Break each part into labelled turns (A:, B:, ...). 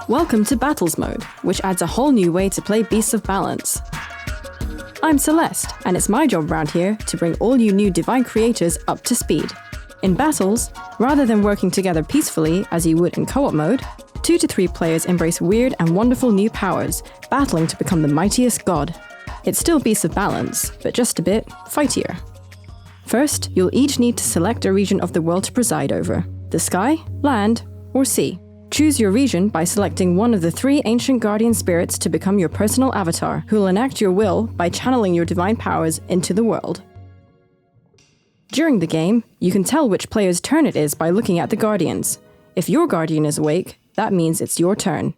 A: Welcome to Battles Mode, which adds a whole new way to play Beasts of Balance. I'm Celeste, and it's my job around here to bring all you new Divine Creators up to speed. In battles, rather than working together peacefully as you would in co-op mode, 2 to 3 players embrace weird and wonderful new powers, battling to become the mightiest god. It's still Beasts of Balance, but just a bit fightier. First, you'll each need to select a region of the world to preside over: the sky, land, or sea. Choose your region by selecting one of the 3 ancient guardian spirits to become your personal avatar, who will enact your will by channeling your divine powers into the world. During the game, you can tell which player's turn it is by looking at the guardians. If your guardian is awake, that means it's your turn.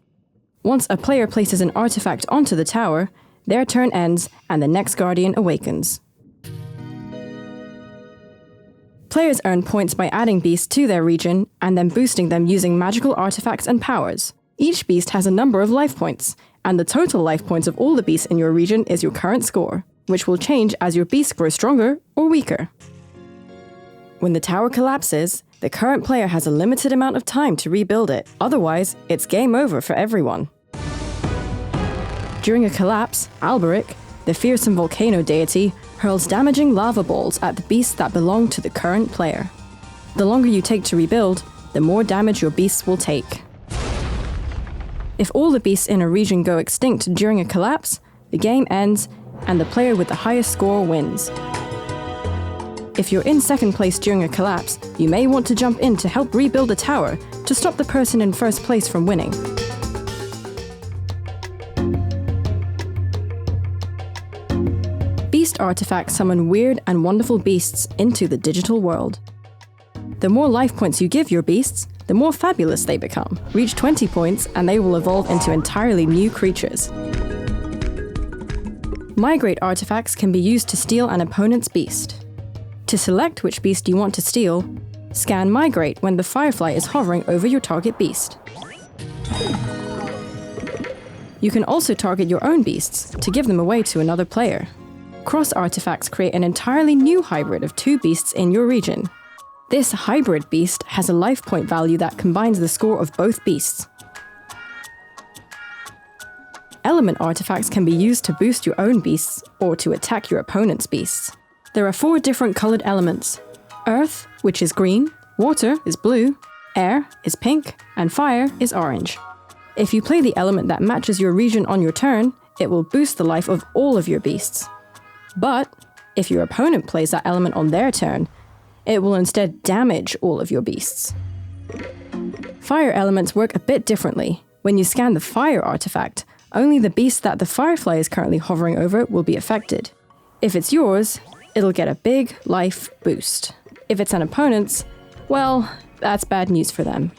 A: Once a player places an artifact onto the tower, their turn ends and the next guardian awakens. Players earn points by adding beasts to their region and then boosting them using magical artifacts and powers. Each beast has a number of life points, and the total life points of all the beasts in your region is your current score, which will change as your beasts grow stronger or weaker. When the tower collapses, the current player has a limited amount of time to rebuild it, otherwise it's game over for everyone. During a collapse, Alberic, the fearsome volcano deity, hurls damaging lava balls at the beasts that belong to the current player. The longer you take to rebuild, the more damage your beasts will take. If all the beasts in a region go extinct during a collapse, the game ends and the player with the highest score wins. If you're in second place during a collapse, you may want to jump in to help rebuild a tower to stop the person in first place from winning. Beast artifacts summon weird and wonderful beasts into the digital world. The more life points you give your beasts, the more fabulous they become. Reach 20 points and they will evolve into entirely new creatures. Migrate artifacts can be used to steal an opponent's beast. To select which beast you want to steal, scan Migrate when the firefly is hovering over your target beast. You can also target your own beasts to give them away to another player. Cross artifacts create an entirely new hybrid of 2 beasts in your region. This hybrid beast has a life point value that combines the score of both beasts. Element artifacts can be used to boost your own beasts or to attack your opponent's beasts. There are 4 different colored elements: Earth, which is green, Water is blue, Air is pink, and Fire is orange. If you play the element that matches your region on your turn, it will boost the life of all of your beasts. But if your opponent plays that element on their turn, it will instead damage all of your beasts. Fire elements work a bit differently. When you scan the Fire artifact, only the beast that the firefly is currently hovering over will be affected. If it's yours, it'll get a big life boost. If it's an opponent's, well, that's bad news for them.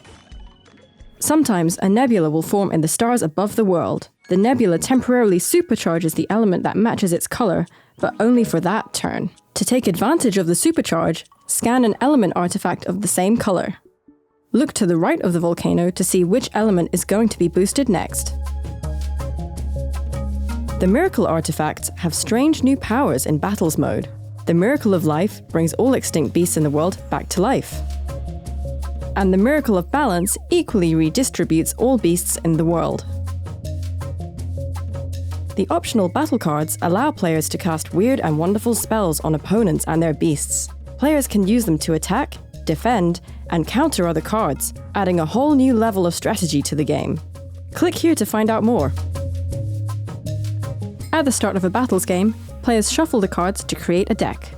A: Sometimes a nebula will form in the stars above the world. The nebula temporarily supercharges the element that matches its color, but only for that turn. To take advantage of the supercharge, scan an element artifact of the same color. Look to the right of the volcano to see which element is going to be boosted next. The Miracle artifacts have strange new powers in Battles mode. The Miracle of Life brings all extinct beasts in the world back to life. And the Miracle of Balance equally redistributes all beasts in the world. The optional battle cards allow players to cast weird and wonderful spells on opponents and their beasts. Players can use them to attack, defend, and counter other cards, adding a whole new level of strategy to the game. Click here to find out more. At the start of a battles game, players shuffle the cards to create a deck.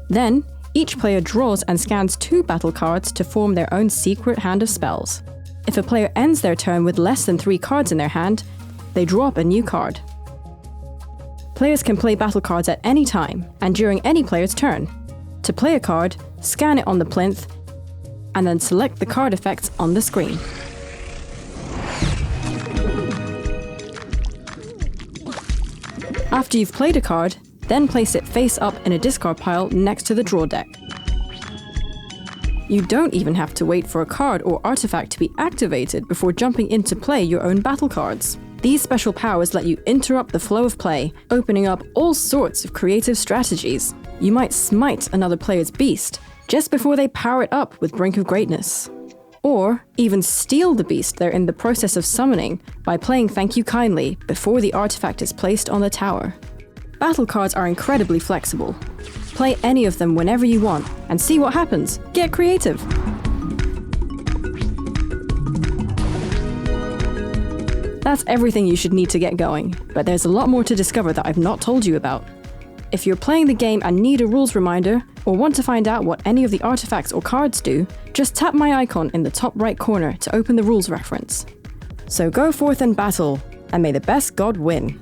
A: Then, each player draws and scans 2 battle cards to form their own secret hand of spells. If a player ends their turn with less than 3 cards in their hand, they draw up a new card. Players can play battle cards at any time, and during any player's turn. To play a card, scan it on the plinth, and then select the card effects on the screen. After you've played a card, then place it face up in a discard pile next to the draw deck. You don't even have to wait for a card or artifact to be activated before jumping in to play your own battle cards. These special powers let you interrupt the flow of play, opening up all sorts of creative strategies. You might smite another player's beast just before they power it up with Brink of Greatness. or even steal the beast they're in the process of summoning by playing Thank You Kindly before the artifact is placed on the tower. Battle cards are incredibly flexible. Play any of them whenever you want and see what happens. Get creative! That's everything you should need to get going, but there's a lot more to discover that I've not told you about. If you're playing the game and need a rules reminder, or want to find out what any of the artifacts or cards do, just tap my icon in the top right corner to open the rules reference. So go forth and battle, and may the best god win.